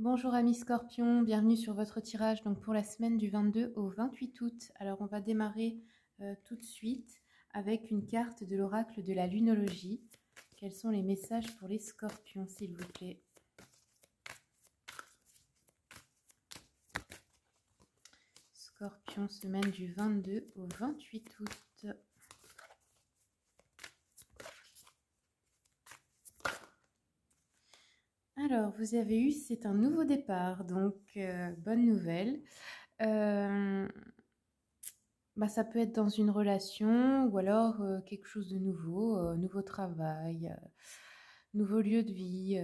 Bonjour amis Scorpions, bienvenue sur votre tirage donc pour la semaine du 22 au 28 août. Alors on va démarrer tout de suite avec une carte de l'oracle de la lunologie. Quels sont les messages pour les Scorpions s'il vous plaît? Scorpion, semaine du 22 au 28 août. Alors, vous avez eu, c'est un nouveau départ, donc bonne nouvelle. Ça peut être dans une relation ou alors quelque chose de nouveau, nouveau travail, nouveau lieu de vie,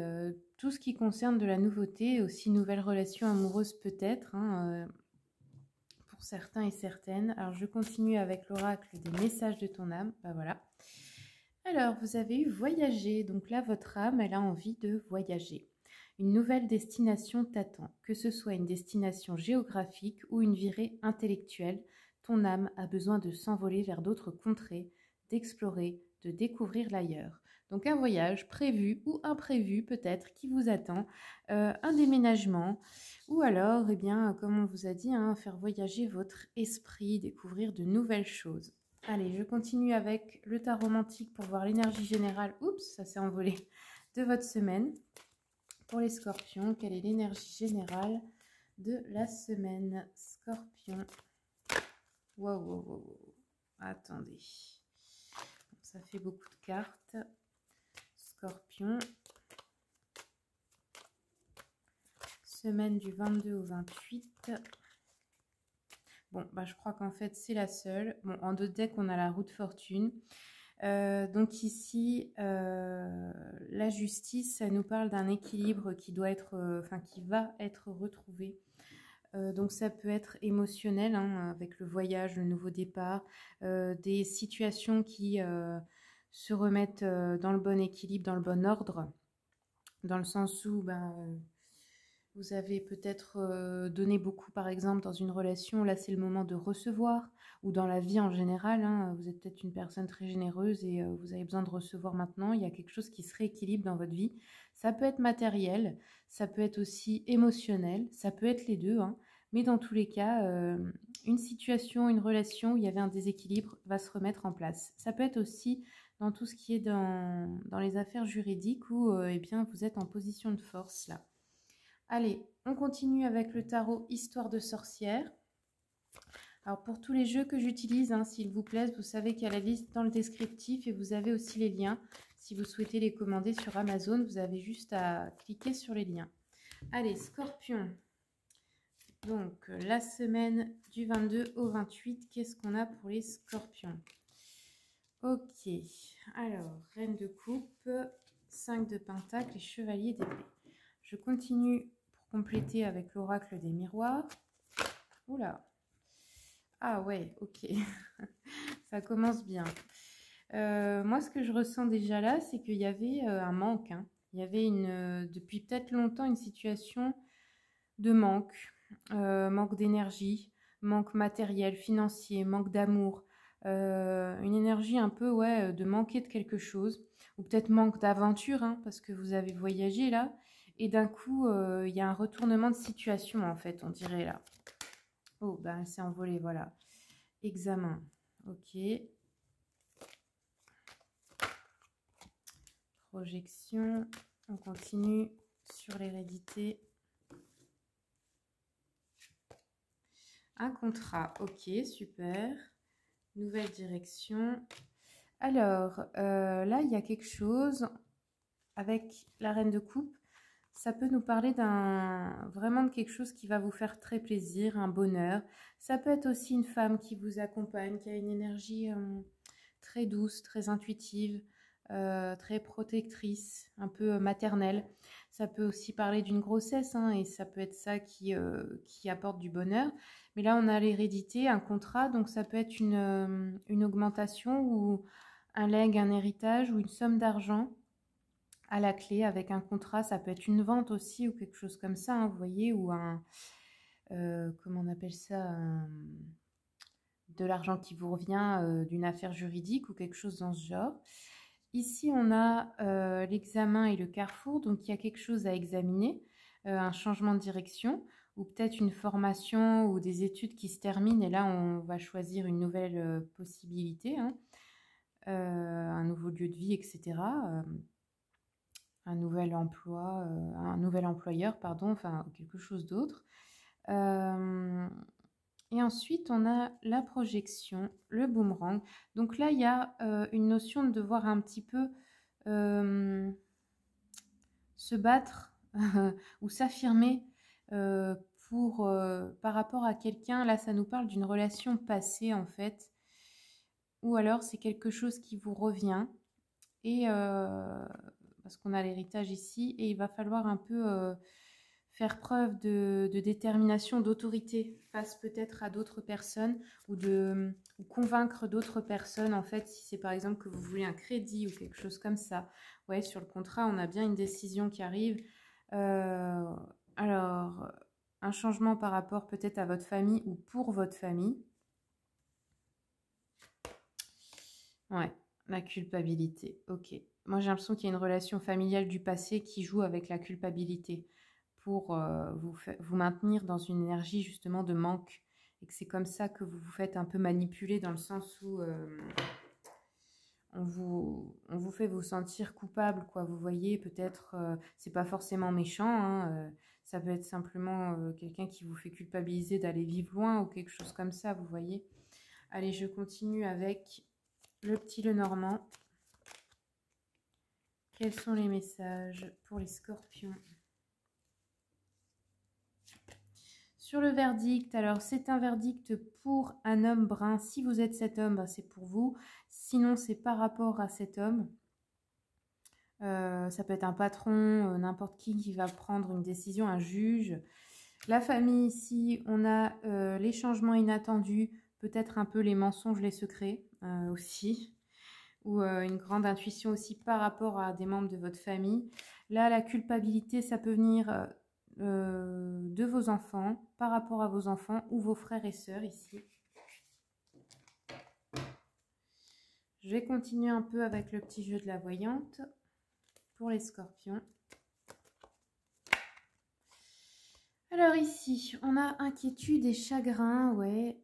tout ce qui concerne de la nouveauté, aussi nouvelle relation amoureuse peut-être, hein, pour certains et certaines. Alors, je continue avec l'oracle des messages de ton âme. Voilà. Alors, vous avez eu voyager. Donc là, votre âme, elle a envie de voyager. Une nouvelle destination t'attend, que ce soit une destination géographique ou une virée intellectuelle. Ton âme a besoin de s'envoler vers d'autres contrées, d'explorer, de découvrir l'ailleurs. Donc un voyage prévu ou imprévu peut-être qui vous attend, un déménagement ou alors, eh bien, comme on vous a dit, hein, faire voyager votre esprit, découvrir de nouvelles choses. Allez, je continue avec le tarot romantique pour voir l'énergie générale. Oups, ça s'est envolé de votre semaine. Pour les scorpions, quelle est l'énergie générale de la semaine? Scorpion. Wow. Attendez. Ça fait beaucoup de cartes. Scorpion. Semaine du 22 au 28. Bon, je crois qu'en fait, c'est la seule. Bon, en deux decks, on a la roue de fortune. Donc ici, la justice, ça nous parle d'un équilibre qui doit être, qui va être retrouvé. Donc ça peut être émotionnel, hein, avec le voyage, le nouveau départ, des situations qui se remettent dans le bon équilibre, dans le bon ordre, dans le sens où vous avez peut-être donné beaucoup, par exemple, dans une relation. Là, c'est le moment de recevoir, ou dans la vie en général. Hein, vous êtes peut-être une personne très généreuse et vous avez besoin de recevoir maintenant. Il y a quelque chose qui se rééquilibre dans votre vie. Ça peut être matériel, ça peut être aussi émotionnel, ça peut être les deux. Hein, mais dans tous les cas, une situation, une relation où il y avait un déséquilibre va se remettre en place. Ça peut être aussi dans tout ce qui est dans les affaires juridiques où vous êtes en position de force là. Allez, on continue avec le tarot Histoire de sorcière. Alors pour tous les jeux que j'utilise, hein, s'il vous plaît, vous savez qu'il y a la liste dans le descriptif et vous avez aussi les liens. Si vous souhaitez les commander sur Amazon, vous avez juste à cliquer sur les liens. Allez, Scorpion. Donc la semaine du 22 au 28, qu'est-ce qu'on a pour les Scorpions? Ok, alors Reine de coupe, 5 de pentacle et Chevalier d'épée. Je continue pour compléter avec l'oracle des miroirs. Oula. Ah ouais, ok. Ça commence bien. Moi, ce que je ressens déjà là, c'est qu'il y avait un manque. Hein. Il y avait depuis peut-être longtemps une situation de manque. Manque d'énergie, manque matériel, financier, manque d'amour. Une énergie un peu, ouais, de manquer de quelque chose. Ou peut-être manque d'aventure, hein, parce que vous avez voyagé là. Et d'un coup, il y a un retournement de situation, en fait, on dirait là. Oh, elle s'est envolée, voilà. Examen. Ok. Projection. On continue sur l'hérédité. Un contrat. Ok, super. Nouvelle direction. Alors, là, il y a quelque chose avec la reine de coupe. Ça peut nous parler vraiment de quelque chose qui va vous faire très plaisir, un bonheur. Ça peut être aussi une femme qui vous accompagne, qui a une énergie très douce, très intuitive, très protectrice, un peu maternelle. Ça peut aussi parler d'une grossesse, hein, et ça peut être ça qui apporte du bonheur. Mais là, on a l'hérédité, un contrat, donc ça peut être une augmentation ou un legs, un héritage ou une somme d'argent à la clé avec un contrat. Ça peut être une vente aussi ou quelque chose comme ça, hein, vous voyez, ou comment on appelle ça, de l'argent qui vous revient d'une affaire juridique ou quelque chose dans ce genre. Ici, on a l'examen et le carrefour, donc il y a quelque chose à examiner. un changement de direction ou peut-être une formation ou des études qui se terminent et là on va choisir une nouvelle possibilité, hein, un nouveau lieu de vie, etc. Un nouvel emploi, un nouvel employeur, pardon, enfin quelque chose d'autre. Et ensuite, on a la projection, le boomerang. Donc là, il y a une notion de devoir un petit peu se battre ou s'affirmer par rapport à quelqu'un. Là, ça nous parle d'une relation passée, en fait. Ou alors, c'est quelque chose qui vous revient. Et parce qu'on a l'héritage ici. Et il va falloir un peu faire preuve de détermination, d'autorité face peut-être à d'autres personnes ou ou convaincre d'autres personnes, en fait, si c'est par exemple que vous voulez un crédit ou quelque chose comme ça. Ouais, sur le contrat, on a bien une décision qui arrive. Alors, un changement par rapport peut-être à votre famille ou pour votre famille. Ouais, la culpabilité, ok. Moi, j'ai l'impression qu'il y a une relation familiale du passé qui joue avec la culpabilité pour vous maintenir dans une énergie justement de manque et que c'est comme ça que vous vous faites un peu manipuler dans le sens où on vous fait vous sentir coupable, quoi. Vous voyez, peut-être, c'est pas forcément méchant, hein, ça peut être simplement quelqu'un qui vous fait culpabiliser d'aller vivre loin ou quelque chose comme ça, vous voyez. Allez, je continue avec le petit Lenormand. Quels sont les messages pour les scorpions ? Sur le verdict, alors c'est un verdict pour un homme brun. Si vous êtes cet homme, ben, c'est pour vous. Sinon, c'est par rapport à cet homme. Ça peut être un patron, n'importe qui va prendre une décision, un juge. La famille ici, on a les changements inattendus, peut-être un peu les mensonges, les secrets aussi. Ou une grande intuition aussi par rapport à des membres de votre famille. Là, la culpabilité, ça peut venir de vos enfants, par rapport à vos enfants ou vos frères et sœurs ici. Je vais continuer un peu avec le petit jeu de la voyante pour les scorpions. Alors ici, on a inquiétude et chagrin, ouais.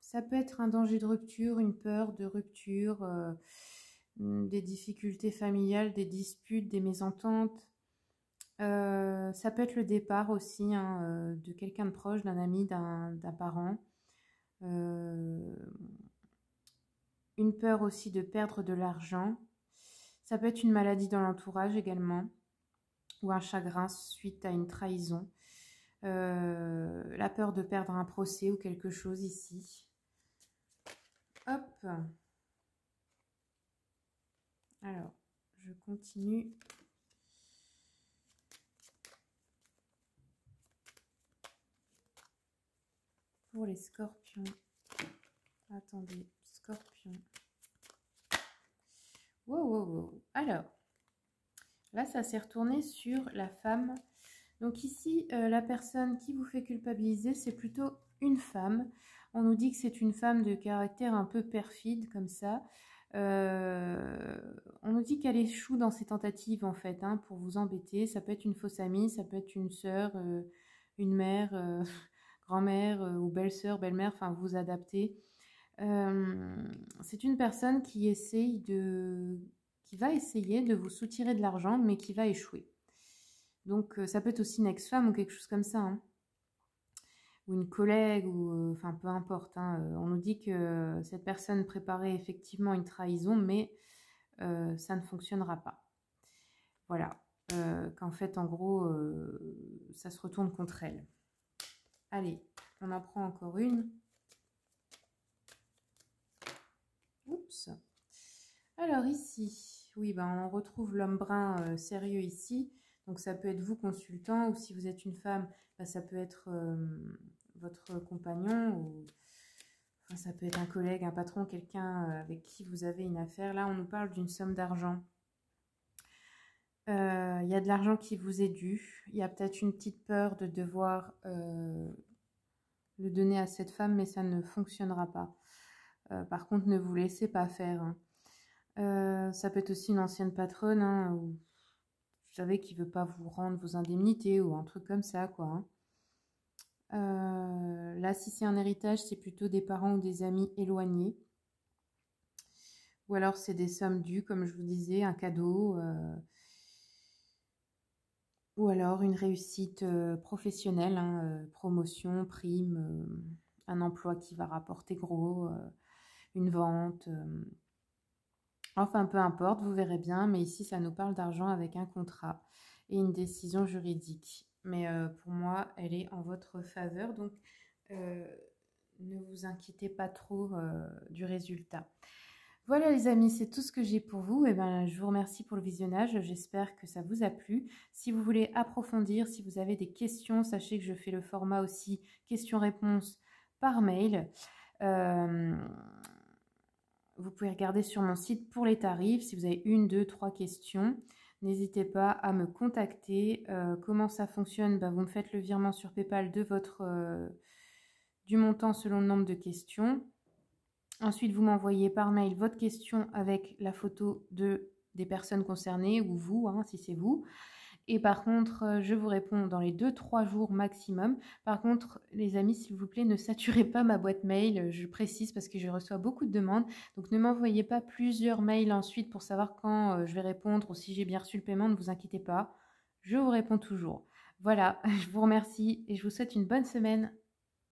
Ça peut être un danger de rupture, une peur de rupture, des difficultés familiales, des disputes, des mésententes. Ça peut être le départ aussi, hein, de quelqu'un de proche, d'un ami, d'un parent. Une peur aussi de perdre de l'argent. Ça peut être une maladie dans l'entourage également, ou un chagrin suite à une trahison. La peur de perdre un procès ou quelque chose ici. Hop. Alors, je continue. Pour les scorpions. Attendez, scorpion. Wow, wow, wow. Alors, là, ça s'est retourné sur la femme. Donc ici, la personne qui vous fait culpabiliser, c'est plutôt une femme. On nous dit que c'est une femme de caractère un peu perfide, comme ça. On nous dit qu'elle échoue dans ses tentatives, en fait, hein, pour vous embêter. Ça peut être une fausse amie, ça peut être une sœur, une mère, grand-mère ou belle-sœur, belle-mère, enfin, vous adaptez. C'est une personne qui va essayer de vous soutirer de l'argent, mais qui va échouer. Donc, ça peut être aussi une ex-femme ou quelque chose comme ça, hein. Ou une collègue, ou enfin, peu importe, hein. On nous dit que cette personne préparait effectivement une trahison, mais ça ne fonctionnera pas. Voilà. Qu'en fait, en gros, ça se retourne contre elle. Allez, on en prend encore une. Oups. Alors ici, oui, ben, on retrouve l'homme brun sérieux ici. Donc ça peut être vous consultant, ou si vous êtes une femme, ben, ça peut être votre compagnon, ou enfin, ça peut être un collègue, un patron, quelqu'un avec qui vous avez une affaire. Là, on nous parle d'une somme d'argent. Il y a de l'argent qui vous est dû. Il y a peut-être une petite peur de devoir le donner à cette femme, mais ça ne fonctionnera pas. Par contre, ne vous laissez pas faire, hein. Ça peut être aussi une ancienne patronne, hein, ou savez qu'il ne veut pas vous rendre vos indemnités ou un truc comme ça, quoi. Hein. Là, si c'est un héritage, c'est plutôt des parents ou des amis éloignés. Ou alors, c'est des sommes dues, comme je vous disais, un cadeau. Ou alors, une réussite professionnelle, hein, promotion, prime, un emploi qui va rapporter gros, une vente. Enfin, peu importe, vous verrez bien. Mais ici, ça nous parle d'argent avec un contrat et une décision juridique. Mais pour moi, elle est en votre faveur. Donc, ne vous inquiétez pas trop du résultat. Voilà les amis, c'est tout ce que j'ai pour vous. Et ben, je vous remercie pour le visionnage. J'espère que ça vous a plu. Si vous voulez approfondir, si vous avez des questions, sachez que je fais le format aussi questions-réponses par mail. Vous pouvez regarder sur mon site pour les tarifs. Si vous avez 1, 2, 3 questions, n'hésitez pas à me contacter. Comment ça fonctionne? Vous me faites le virement sur PayPal de du montant selon le nombre de questions. Ensuite, vous m'envoyez par mail votre question avec la photo des personnes concernées ou vous, hein, si c'est vous. Et par contre, je vous réponds dans les 2-3 jours maximum. Par contre, les amis, s'il vous plaît, ne saturez pas ma boîte mail. Je précise parce que je reçois beaucoup de demandes. Donc, ne m'envoyez pas plusieurs mails ensuite pour savoir quand je vais répondre ou si j'ai bien reçu le paiement. Ne vous inquiétez pas, je vous réponds toujours. Voilà, je vous remercie et je vous souhaite une bonne semaine.